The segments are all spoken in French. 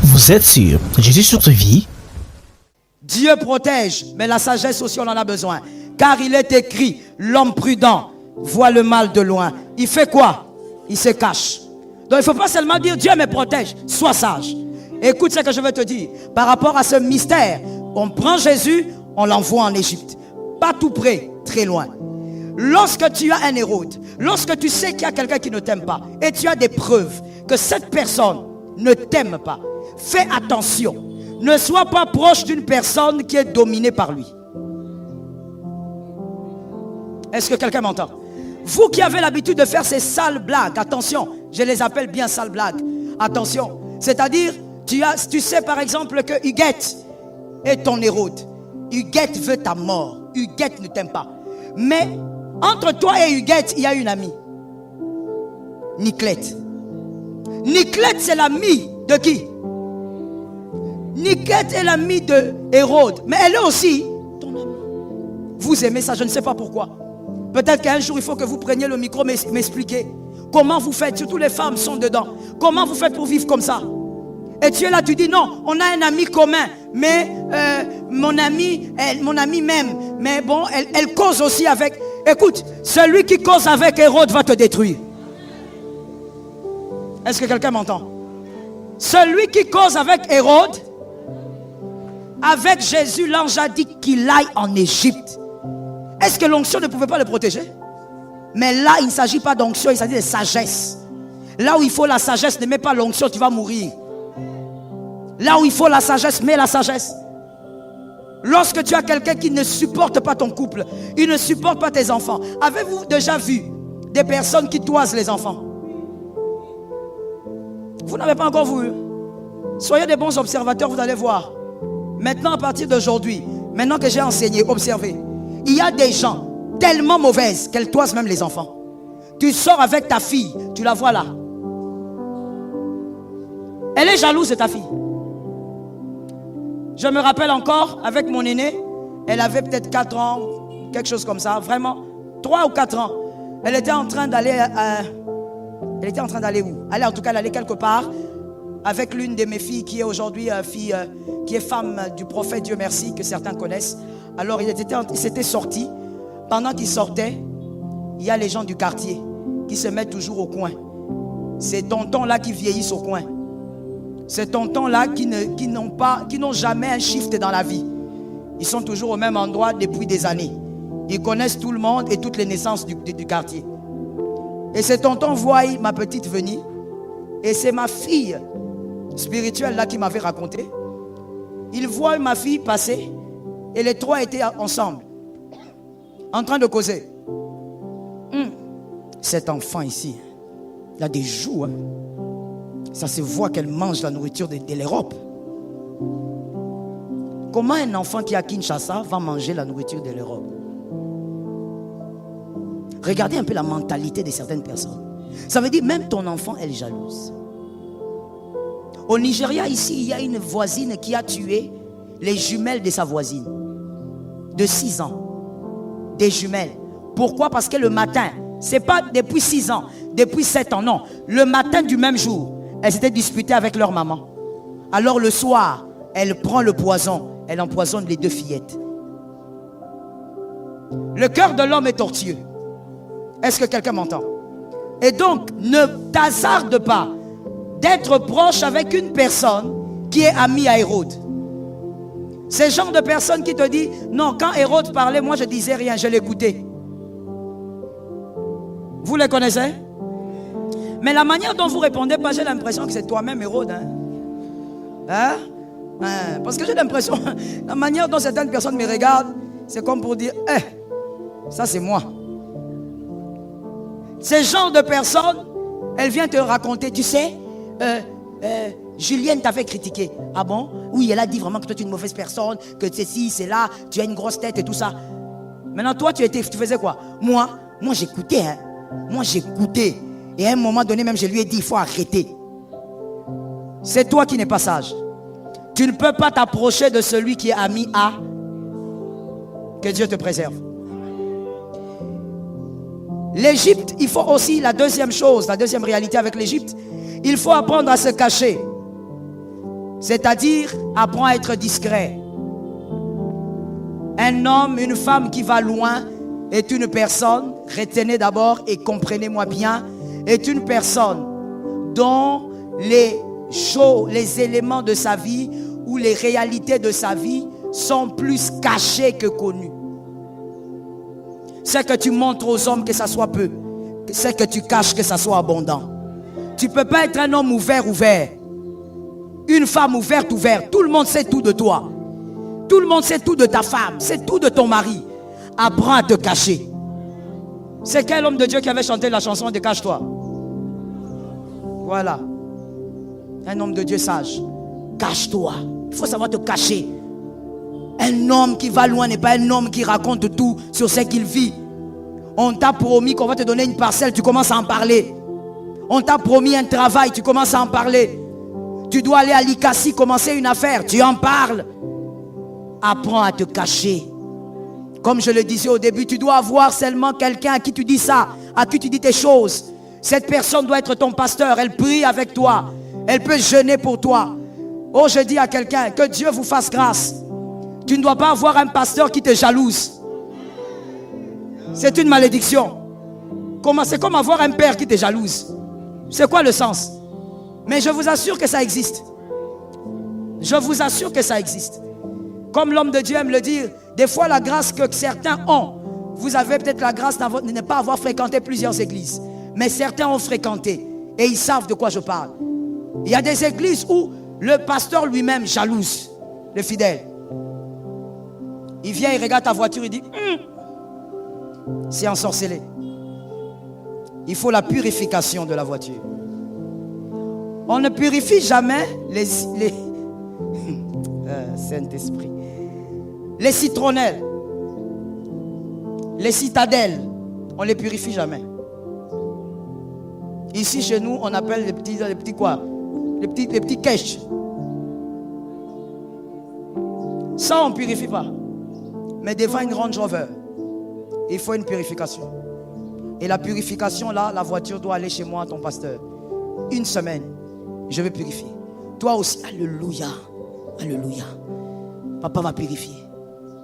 Vous êtes sûr, Jésus sur ta vie? Dieu protège, mais la sagesse aussi on en a besoin. Car il est écrit, l'homme prudent voit le mal de loin. Il fait quoi? Il se cache. Donc il ne faut pas seulement dire Dieu me protège, sois sage. Écoute ce que je veux te dire. Par rapport à ce mystère, on prend Jésus, on l'envoie en Égypte. Pas tout près, très loin. Lorsque tu as un Hérode, lorsque tu sais qu'il y a quelqu'un qui ne t'aime pas, et tu as des preuves que cette personne ne t'aime pas, fais attention. Ne sois pas proche d'une personne qui est dominée par lui. Est-ce que quelqu'un m'entend? Vous qui avez l'habitude de faire ces sales blagues, attention, je les appelle bien sales blagues. Attention, c'est-à-dire, tu sais par exemple que Huguette est ton Hérode. Huguette veut ta mort. Huguette ne t'aime pas. Mais entre toi et Huguette, il y a une amie. Niclette. Niclette, c'est l'amie de qui? Niclette est l'amie de Hérode. Mais elle est aussi ton amie. Vous aimez ça, je ne sais pas pourquoi. Peut-être qu'un jour, il faut que vous preniez le micro, m'expliquer. Comment vous faites, surtout les femmes sont dedans. Comment vous faites pour vivre comme ça? Et tu es là, tu dis non, on a un ami commun. Mais mon ami m'aime. Mais bon, elle cause aussi avec... Écoute, celui qui cause avec Hérode va te détruire. Est-ce que quelqu'un m'entend? Celui qui cause avec Hérode, avec Jésus, l'ange a dit qu'il aille en Égypte. Est-ce que l'onction ne pouvait pas le protéger? Mais là, il ne s'agit pas d'onction, il s'agit de sagesse. Là où il faut la sagesse, ne mets pas l'onction, tu vas mourir. Là où il faut la sagesse, mets la sagesse. Lorsque tu as quelqu'un qui ne supporte pas ton couple, il ne supporte pas tes enfants. Avez-vous déjà vu des personnes qui toisent les enfants? Vous n'avez pas encore vu. Soyez des bons observateurs, vous allez voir. Maintenant, à partir d'aujourd'hui, maintenant que j'ai enseigné, observez. Il y a des gens tellement mauvaises qu'elles toisent même les enfants. Tu sors avec ta fille, tu la vois là. Elle est jalouse de ta fille. Je me rappelle encore, avec mon aînée, elle avait peut-être 4 ans, quelque chose comme ça, vraiment, 3 ou 4 ans. Elle était en train d'aller elle était en train d'aller où? En tout cas, elle allait quelque part avec l'une de mes filles qui est aujourd'hui qui est femme du prophète, Dieu merci, que certains connaissent. Alors, il s'était sorti. Pendant qu'il sortait, il y a les gens du quartier qui se mettent toujours au coin. Ces tontons-là qui vieillissent au coin. Ces tontons-là qui n'ont jamais un shift dans la vie. Ils sont toujours au même endroit depuis des années. Ils connaissent tout le monde et toutes les naissances du quartier. Et ces tontons voient ma petite venir. Et c'est ma fille spirituelle là qui m'avait raconté. Ils voient ma fille passer. Et les trois étaient ensemble. En train de causer. Cet enfant ici, il a des joues. Ça se voit qu'elle mange la nourriture de l'Europe. Comment un enfant qui est à Kinshasa va manger la nourriture de l'Europe? Regardez un peu la mentalité de certaines personnes. Ça veut dire même ton enfant, elle est jalouse. Au Nigeria, ici, il y a une voisine qui a tué les jumelles de sa voisine. De 6 ans. Des jumelles. Pourquoi? Parce que le matin, c'est pas depuis 6 ans, depuis 7 ans, non. Le matin du même jour, elles s'étaient disputées avec leur maman. Alors le soir, elle prend le poison, elle empoisonne les 2 fillettes. Le cœur de l'homme est tortueux. Est-ce que quelqu'un m'entend? Et donc, ne t'hasarde pas d'être proche avec une personne qui est amie à Hérode. Ces genre de personnes qui te disent, non, quand Hérode parlait, moi je disais rien, je l'écoutais. Vous les connaissez? Mais la manière dont vous répondez, j'ai l'impression que c'est toi-même Hérode. Parce que j'ai l'impression, la manière dont certaines personnes me regardent, c'est comme pour dire, ça c'est moi. Ces genre de personnes, elles viennent te raconter, tu sais, Julienne t'avait critiqué. Ah bon? Oui, elle a dit vraiment que toi tu es une mauvaise personne, que ceci, c'est là, tu as une grosse tête et tout ça. Maintenant, toi, tu faisais quoi? Moi j'écoutais. Moi, j'écoutais. Et à un moment donné, même, je lui ai dit, il faut arrêter. C'est toi qui n'es pas sage. Tu ne peux pas t'approcher de celui qui est ami à... Que Dieu te préserve. L'Égypte, il faut aussi, la deuxième chose, la deuxième réalité avec l'Égypte, il faut apprendre à se cacher. C'est-à-dire, apprends à être discret. Un homme, une femme qui va loin est une personne, retenez d'abord et comprenez-moi bien, est une personne dont les choses, les éléments de sa vie ou les réalités de sa vie sont plus cachés que connus. C'est que tu montres aux hommes que ça soit peu. C'est que tu caches que ça soit abondant. Tu ne peux pas être un homme ouvert. Une femme ouverte. Tout le monde sait tout de toi. Tout le monde sait tout de ta femme. C'est tout de ton mari. Apprends à te cacher. C'est quel homme de Dieu qui avait chanté la chanson de Cache-toi? Voilà. Un homme de Dieu sage. Cache-toi. Il faut savoir te cacher. Un homme qui va loin n'est pas un homme qui raconte tout sur ce qu'il vit. On t'a promis qu'on va te donner une parcelle, tu commences à en parler. On t'a promis un travail, tu commences à en parler. Tu dois aller à l'Ikasi, commencer une affaire, tu en parles. Apprends à te cacher. Comme je le disais au début, tu dois avoir seulement quelqu'un à qui tu dis ça, à qui tu dis tes choses. Cette personne doit être ton pasteur, elle prie avec toi. Elle peut jeûner pour toi. Oh, je dis à quelqu'un, que Dieu vous fasse grâce. Tu ne dois pas avoir un pasteur qui te jalouse. C'est une malédiction. C'est comme avoir un père qui te jalouse. C'est quoi le sens? Mais je vous assure que ça existe. Je vous assure que ça existe. Comme l'homme de Dieu aime le dire, des fois la grâce que certains ont, vous avez peut-être la grâce de ne pas avoir fréquenté plusieurs églises. Mais certains ont fréquenté et ils savent de quoi je parle. Il y a des églises où le pasteur lui-même jalouse le fidèle. Il vient, il regarde ta voiture, il dit c'est ensorcelé. Il faut la purification de la voiture. On ne purifie jamais les Saint-Esprit. Les citronnelles, les citadelles, on ne les purifie jamais. Ici chez nous, on appelle les petits quoi? Les petits caches. Ça, on ne purifie pas. Mais devant une Range Rover, il faut une purification. Et la purification, là, la voiture doit aller chez moi, ton pasteur. Une semaine, je vais purifier. Toi aussi, alléluia. Alléluia. Papa va purifier.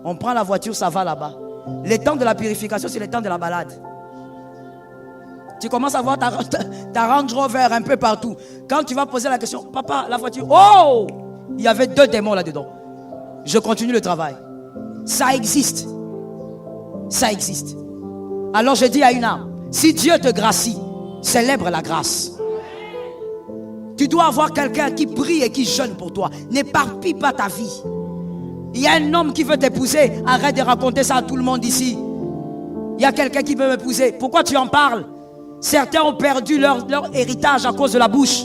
On prend la voiture, ça va là-bas. Le temps de la purification, c'est le temps de la balade. Tu commences à voir ta Range Rover un peu partout. Quand tu vas poser la question, papa, la voiture, oh! Il y avait 2 démons là-dedans. Je continue le travail. Ça existe. Ça existe. Alors je dis à une âme, si Dieu te gracie, célèbre la grâce. Tu dois avoir quelqu'un qui prie et qui jeûne pour toi. N'éparpille pas ta vie. Il y a un homme qui veut t'épouser. Arrête de raconter ça à tout le monde ici. Il y a quelqu'un qui veut m'épouser. Pourquoi tu en parles? Certains ont perdu leur héritage à cause de la bouche.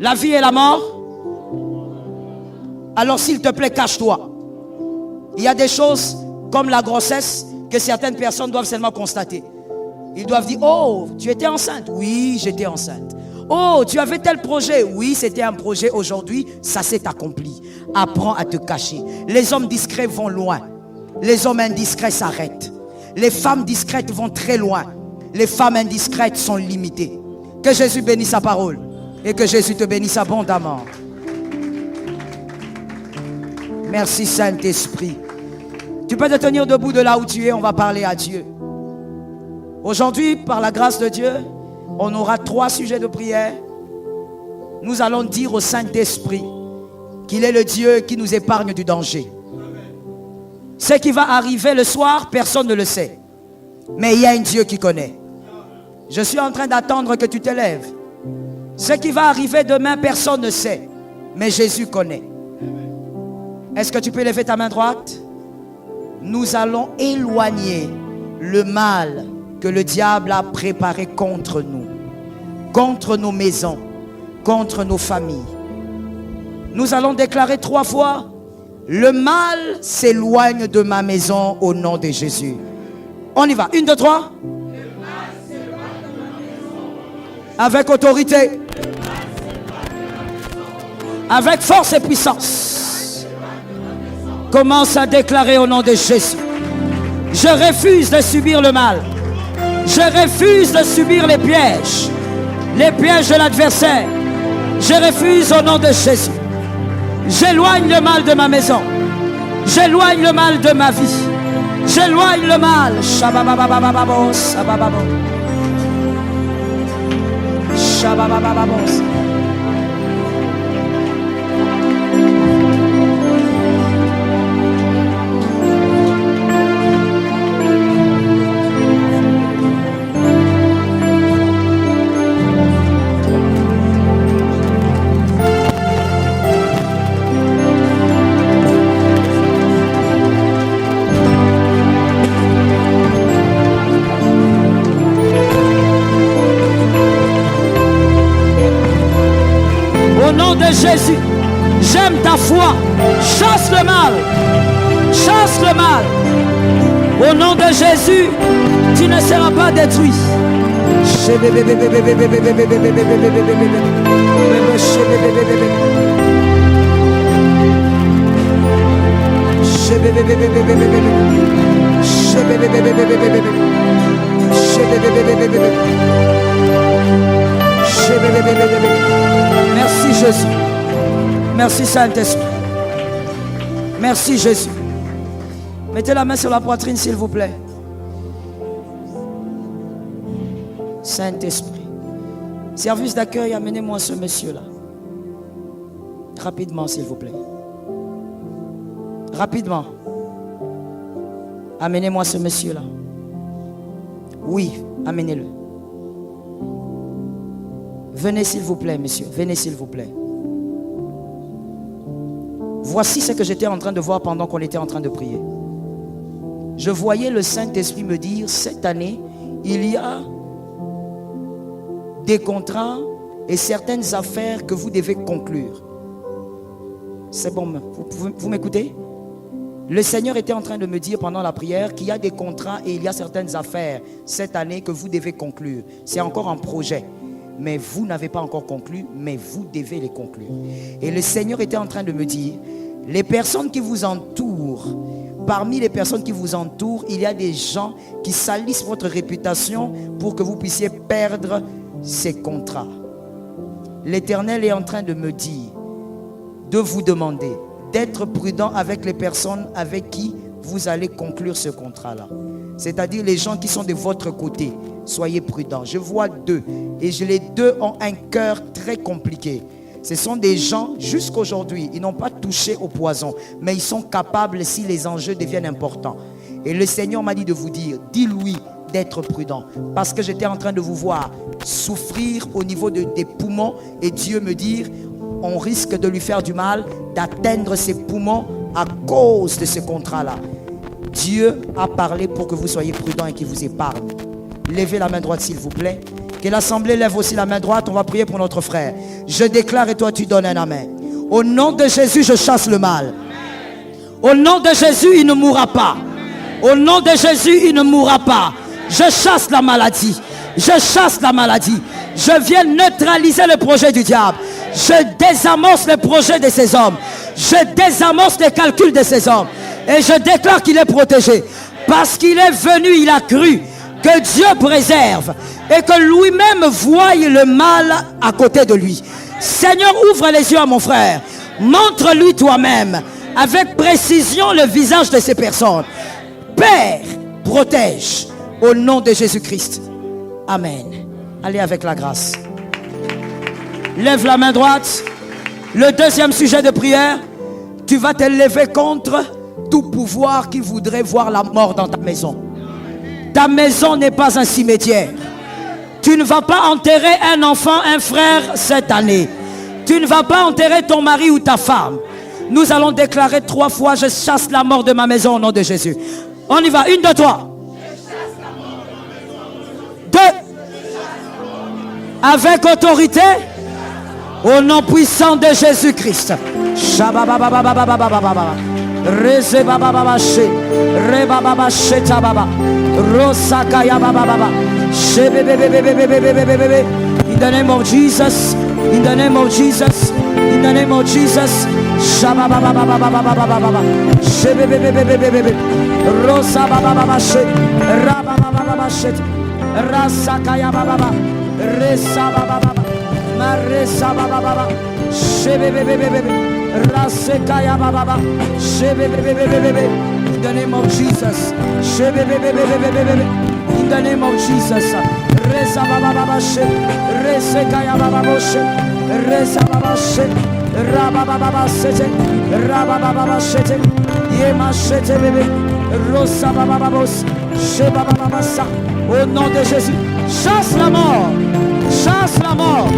La vie et la mort. Alors s'il te plaît, cache-toi. Il y a des choses comme la grossesse que certaines personnes doivent seulement constater. Ils doivent dire, oh, tu étais enceinte? Oui, j'étais enceinte. Oh, tu avais tel projet? Oui, c'était un projet aujourd'hui, ça s'est accompli. Apprends à te cacher. Les hommes discrets vont loin. Les hommes indiscrets s'arrêtent. Les femmes discrètes vont très loin. Les femmes indiscrètes sont limitées. Que Jésus bénisse sa parole et que Jésus te bénisse abondamment. Merci Saint-Esprit. Tu peux te tenir debout de là où tu es, on va parler à Dieu. Aujourd'hui, par la grâce de Dieu, on aura 3 sujets de prière. Nous allons dire au Saint-Esprit qu'il est le Dieu qui nous épargne du danger. Ce qui va arriver le soir, personne ne le sait. Mais il y a un Dieu qui connaît. Je suis en train d'attendre que tu te lèves. Ce qui va arriver demain, personne ne sait. Mais Jésus connaît. Est-ce que tu peux lever ta main droite? Nous allons éloigner le mal que le diable a préparé contre nous, contre nos maisons, contre nos familles. Nous allons déclarer 3 fois: le mal s'éloigne de ma maison au nom de Jésus. On y va. 1, 2, 3. Avec autorité, avec force et puissance, commence à déclarer au nom de Jésus. Je refuse de subir le mal. Je refuse de subir les pièges de l'adversaire. Je refuse au nom de Jésus. J'éloigne le mal de ma maison. J'éloigne le mal de ma vie. J'éloigne le mal. Shababababababos, sabababo. Shabababababos. Au nom de Jésus, j'aime ta foi. Chasse le mal. Chasse le mal. Au nom de Jésus, tu ne seras pas détruit. Merci Jésus. Merci Saint-Esprit. Merci Jésus. Mettez la main sur la poitrine s'il vous plaît. Saint-Esprit. Service d'accueil, amenez-moi ce monsieur-là. Rapidement s'il vous plaît. Rapidement. Amenez-moi ce monsieur-là. Oui, amenez-le. Venez s'il vous plaît, monsieur. Venez s'il vous plaît. Voici ce que j'étais en train de voir pendant qu'on était en train de prier. Je voyais le Saint-Esprit me dire, cette année, il y a des contrats et certaines affaires que vous devez conclure. C'est bon, vous m'écoutez? Le Seigneur était en train de me dire pendant la prière qu'il y a des contrats et il y a certaines affaires cette année que vous devez conclure. C'est encore un projet. Mais vous n'avez pas encore conclu, mais vous devez les conclure. Et le Seigneur était en train de me dire, les personnes qui vous entourent, parmi les personnes qui vous entourent, il y a des gens qui salissent votre réputation pour que vous puissiez perdre ces contrats. L'Éternel est en train de me dire, de vous demander d'être prudent avec les personnes avec qui vous allez conclure ce contrat-là. C'est-à-dire les gens qui sont de votre côté. Soyez prudents. Je vois deux. Et les deux ont un cœur très compliqué. Ce sont des gens, jusqu'aujourd'hui, ils n'ont pas touché au poison. Mais ils sont capables si les enjeux deviennent importants. Et le Seigneur m'a dit de vous dire, dis-lui d'être prudent. Parce que j'étais en train de vous voir souffrir au niveau des poumons. Et Dieu me dit, on risque de lui faire du mal, d'atteindre ses poumons à cause de ce contrat-là. Dieu a parlé pour que vous soyez prudents et qu'il vous épargne. Levez la main droite s'il vous plaît. Que l'assemblée lève aussi la main droite. On va prier pour notre frère. Je déclare et toi tu donnes un amen. Au nom de Jésus, je chasse le mal. Au nom de Jésus, il ne mourra pas. Au nom de Jésus, il ne mourra pas. Je chasse la maladie. Je chasse la maladie. Je viens neutraliser le projet du diable. Je désamorce le projet de ces hommes. Je désamorce les calculs de ces hommes. Et je déclare qu'il est protégé. Parce qu'il est venu, il a cru que Dieu préserve et que lui-même voie le mal à côté de lui. Seigneur, ouvre les yeux à mon frère. Montre-lui toi-même avec précision le visage de ces personnes. Père, protège au nom de Jésus-Christ. Amen. Allez avec la grâce. Lève la main droite. Le deuxième sujet de prière, tu vas te lever contre tout pouvoir qui voudrait voir la mort dans ta maison. Ta maison n'est pas un cimetière. Tu ne vas pas enterrer un enfant, un frère cette année. Tu ne vas pas enterrer ton mari ou ta femme. Nous allons déclarer 3 fois, je chasse la mort de ma maison au nom de Jésus. On y va, 1, 2, 3. 2. Avec autorité, au nom puissant de Jésus-Christ. Reze baba baba she, re baba baba she tababa, rosaka ya baba baba, she be be be be be be be be be be. In the name of Jesus, in the name of Jesus, in the name of Jesus, shaba baba baba baba baba baba, she be be be be be be be, rosa baba baba she, ra baba baba she, rasaka ya baba baba, resa baba baba, maresa baba baba, she be be be be be be. Rasekaya Baba. In the name of Jesus. In the name of Jesus. Reza Baba She. Resekaya Baba Boshe. Reza Baba She. Rababa Sete. Rababa Sete. Yema Sete Bebe. Rosa Baba Bos. Sheba Baba Sa. Au nom de Jésus. Chasse la mort. Chasse la mort.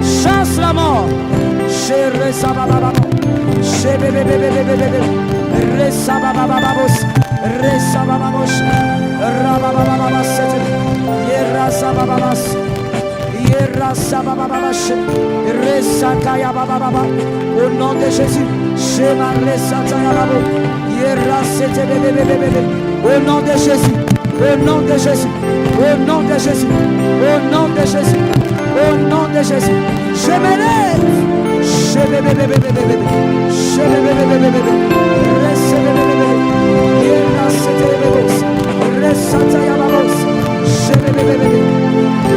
Chasse la mort. Chez Sabababa. Chez Bébé. Resabababos. Resabababos. Rababababas. Yerasabababas. Yerasabababas. Resakaya Bababa. Au nom de Jésus. Shema Resataya Babo. Yerasete Bébé. Au nom de Jésus. Au nom de Jésus. Au nom de Jésus. Au nom de Jésus. Au nom de Jésus. Je me lève.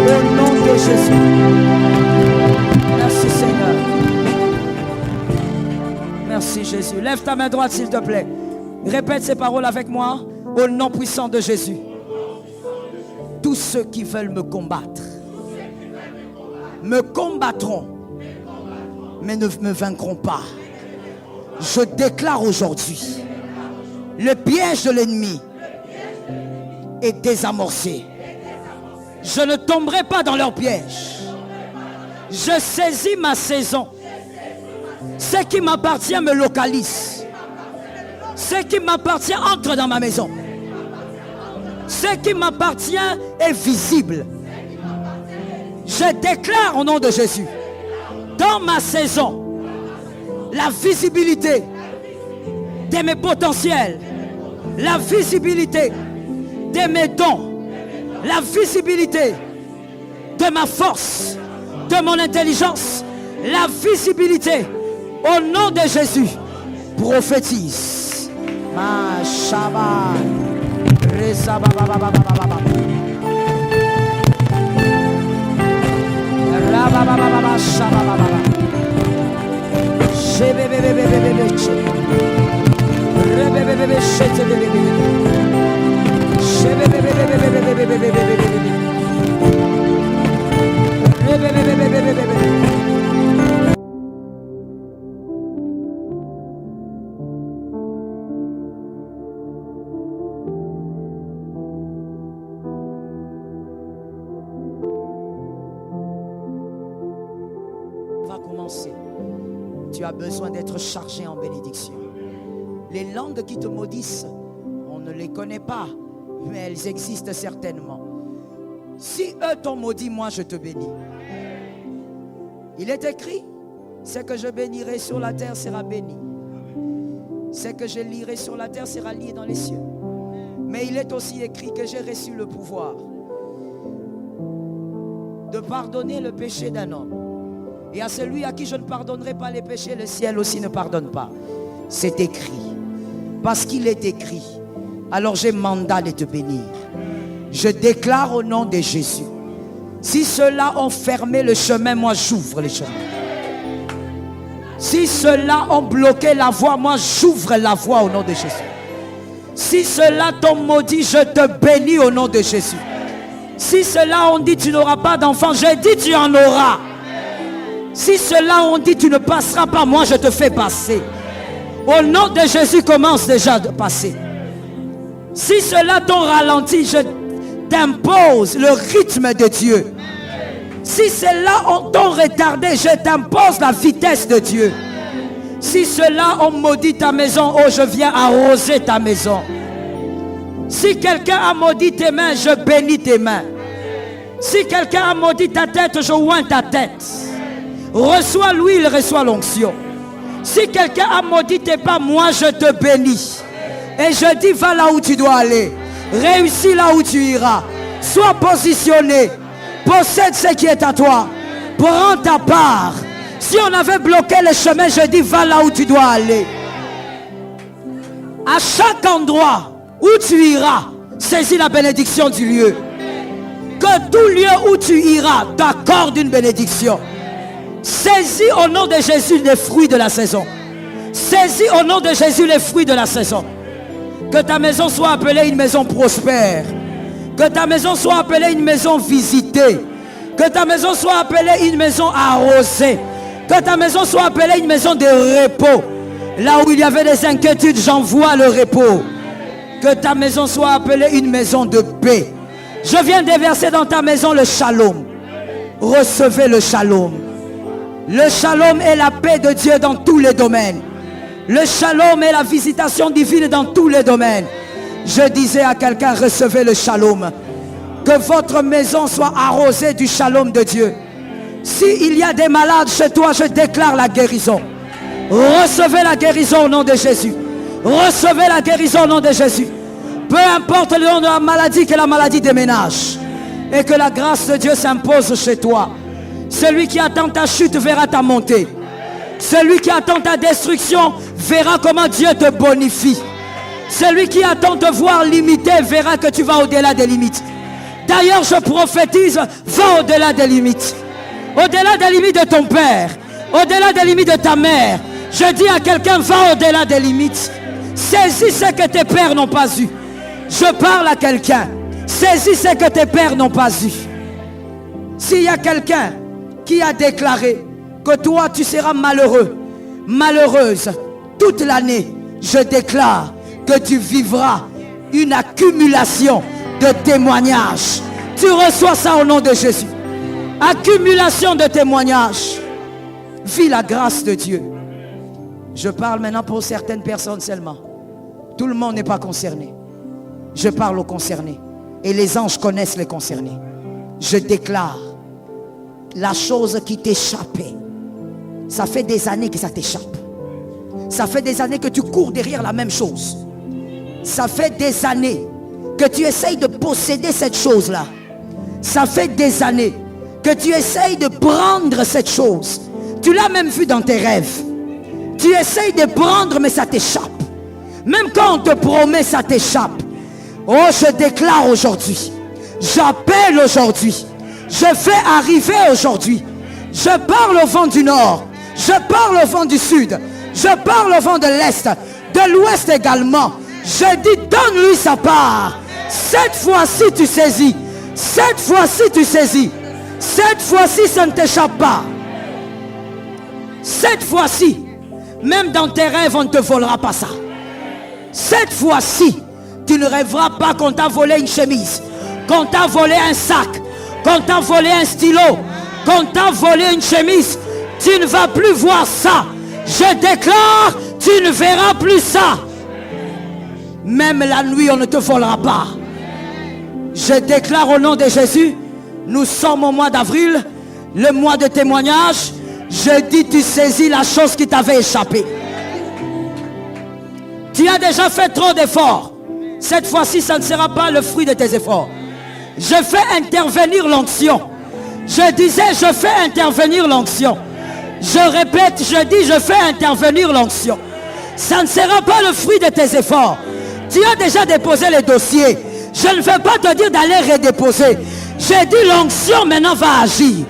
Au nom de Jésus. Merci Seigneur. Merci Jésus. Lève ta main droite s'il te plaît. Répète ces paroles avec moi. Au nom puissant de Jésus. Tous ceux qui veulent me combattre me combattront, mais ne me vaincront pas. Je déclare aujourd'hui, le piège de l'ennemi est désamorcé. Je ne tomberai pas dans leur piège. Je saisis ma saison. Ce qui m'appartient me localise. Ce qui m'appartient entre dans ma maison. Ce qui m'appartient est visible. Je déclare au nom de Jésus, dans ma saison, la visibilité de mes potentiels, la visibilité de mes dons, la visibilité de ma force, de mon intelligence, la visibilité au nom de Jésus. Prophétise. Ma Shabbat. Reza Baba Baba Baba. Rababa Baba Shababa Baba. Shebebebebebebe. Rebebebebe Shetebebebe. Shebebebebebebebe. Rebebebebebebe. Tu as besoin d'être chargé en bénédiction. Les langues qui te maudissent, on ne les connaît pas, mais elles existent certainement. Si eux t'ont maudit, moi je te bénis. Il est écrit, ce que je bénirai sur la terre sera béni. Ce que je lierai sur la terre sera lié dans les cieux. Mais il est aussi écrit que j'ai reçu le pouvoir de pardonner le péché d'un homme. Et à celui à qui je ne pardonnerai pas les péchés, le ciel aussi ne pardonne pas. C'est écrit. Parce qu'il est écrit. Alors j'ai mandat de te bénir. Je déclare au nom de Jésus. Si ceux-là ont fermé le chemin, moi j'ouvre le chemin. Si ceux-là ont bloqué la voie, moi j'ouvre la voie au nom de Jésus. Si ceux-là t'ont maudit, je te bénis au nom de Jésus. Si ceux-là ont dit tu n'auras pas d'enfant, je dis tu en auras. Si ceux-là ont dit tu ne passeras pas, moi je te fais passer. Au nom de Jésus, commence déjà de passer. Si ceux-là t'ont ralenti, je t'impose le rythme de Dieu. Si ceux-là t'ont retardé, je t'impose la vitesse de Dieu. Si ceux-là ont maudit ta maison, oh je viens arroser ta maison. Si quelqu'un a maudit tes mains, je bénis tes mains. Si quelqu'un a maudit ta tête, je oins ta tête. Reçois l'huile, reçois l'onction. Si quelqu'un a maudit tes pas, moi je te bénis. Et je dis, va là où tu dois aller. Réussis là où tu iras. Sois positionné. Possède ce qui est à toi. Prends ta part. Si on avait bloqué le chemin, je dis, va là où tu dois aller. À chaque endroit où tu iras, saisis la bénédiction du lieu. Que tout lieu où tu iras t'accorde une bénédiction. Saisis au nom de Jésus les fruits de la saison. Saisis au nom de Jésus les fruits de la saison. Que ta maison soit appelée une maison prospère. Que ta maison soit appelée une maison visitée. Que ta maison soit appelée une maison arrosée. Que ta maison soit appelée une maison de repos. Là où il y avait des inquiétudes, j'envoie le repos. Que ta maison soit appelée une maison de paix. Je viens déverser dans ta maison le shalom. Recevez le shalom. Le shalom est la paix de Dieu dans tous les domaines. Le shalom est la visitation divine dans tous les domaines. Je disais à quelqu'un, recevez le shalom. Que votre maison soit arrosée du shalom de Dieu. S'il y a des malades chez toi, je déclare la guérison. Recevez la guérison au nom de Jésus. Recevez la guérison au nom de Jésus. Peu importe le nom de la maladie, que la maladie déménage. Et que la grâce de Dieu s'impose chez toi. Celui qui attend ta chute verra ta montée. Celui qui attend ta destruction verra comment Dieu te bonifie. Celui qui attend te voir limité verra que tu vas au-delà des limites. D'ailleurs, je prophétise, va au-delà des limites. Au-delà des limites de ton père. Au-delà des limites de ta mère. Je dis à quelqu'un, va au-delà des limites. Saisis ce que tes pères n'ont pas eu. Je parle à quelqu'un. Saisis ce que tes pères n'ont pas eu. S'il y a quelqu'un qui a déclaré que toi tu seras malheureux, malheureuse toute l'année, je déclare que tu vivras une accumulation de témoignages. Tu reçois ça au nom de Jésus. Accumulation de témoignages. Vis la grâce de Dieu. Je parle maintenant pour certaines personnes seulement. Tout le monde n'est pas concerné. Je parle aux concernés. Et les anges connaissent les concernés. Je déclare la chose qui t'échappait. Ça fait des années que ça t'échappe. Ça fait des années que tu cours derrière la même chose. Ça fait des années que tu essayes de posséder cette chose-là. Ça fait des années que tu essayes de prendre cette chose. Tu l'as même vu dans tes rêves. Tu essayes de prendre, mais ça t'échappe. Même quand on te promet, ça t'échappe. Oh, je déclare aujourd'hui. J'appelle aujourd'hui. Je fais arriver aujourd'hui. Je parle au vent du nord. Je parle au vent du sud. Je parle au vent de l'est. De l'ouest également. Je dis, donne-lui sa part. Cette fois-ci, tu saisis. Cette fois-ci, tu saisis. Cette fois-ci, ça ne t'échappe pas. Cette fois-ci, même dans tes rêves, on ne te volera pas ça. Cette fois-ci, tu ne rêveras pas qu'on t'a volé une chemise, qu'on t'a volé un sac, qu'on t'a volé un stylo, qu'on t'a volé une chemise. Tu ne vas plus voir ça. Je déclare, tu ne verras plus ça. Même la nuit, on ne te volera pas. Je déclare au nom de Jésus, nous sommes au mois d'avril, le mois de témoignage. Je dis, tu saisis la chose qui t'avait échappé. Tu as déjà fait trop d'efforts. Cette fois-ci, ça ne sera pas le fruit de tes efforts. Je fais intervenir l'onction. Je disais, je fais intervenir l'onction. Je répète, je dis, je fais intervenir l'onction. Ça ne sera pas le fruit de tes efforts. Tu as déjà déposé les dossiers. Je ne vais pas te dire d'aller redéposer. J'ai dit, l'onction maintenant va agir.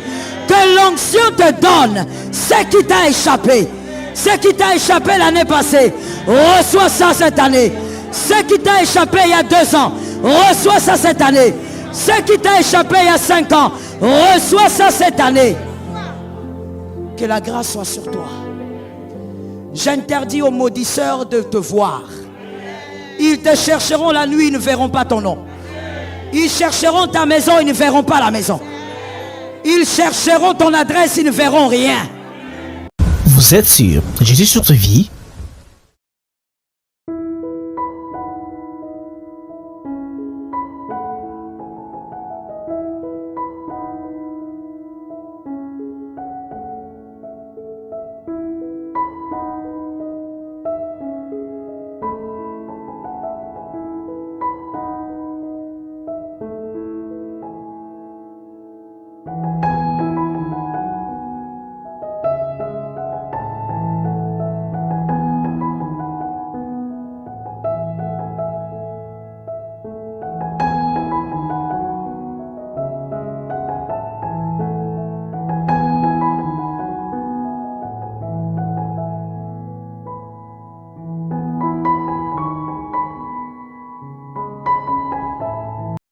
Que l'onction te donne ce qui t'a échappé. Ce qui t'a échappé l'année passée, reçois ça cette année. Ce qui t'a échappé il y a 2 ans, reçois ça cette année. Ce qui t'a échappé il y a 5 ans, reçois ça cette année. Que la grâce soit sur toi. J'interdis aux maudisseurs de te voir. Ils te chercheront la nuit, ils ne verront pas ton nom. Ils chercheront ta maison, ils ne verront pas la maison. Ils chercheront ton adresse, ils ne verront rien. Vous êtes sur Jésus sur ta vie?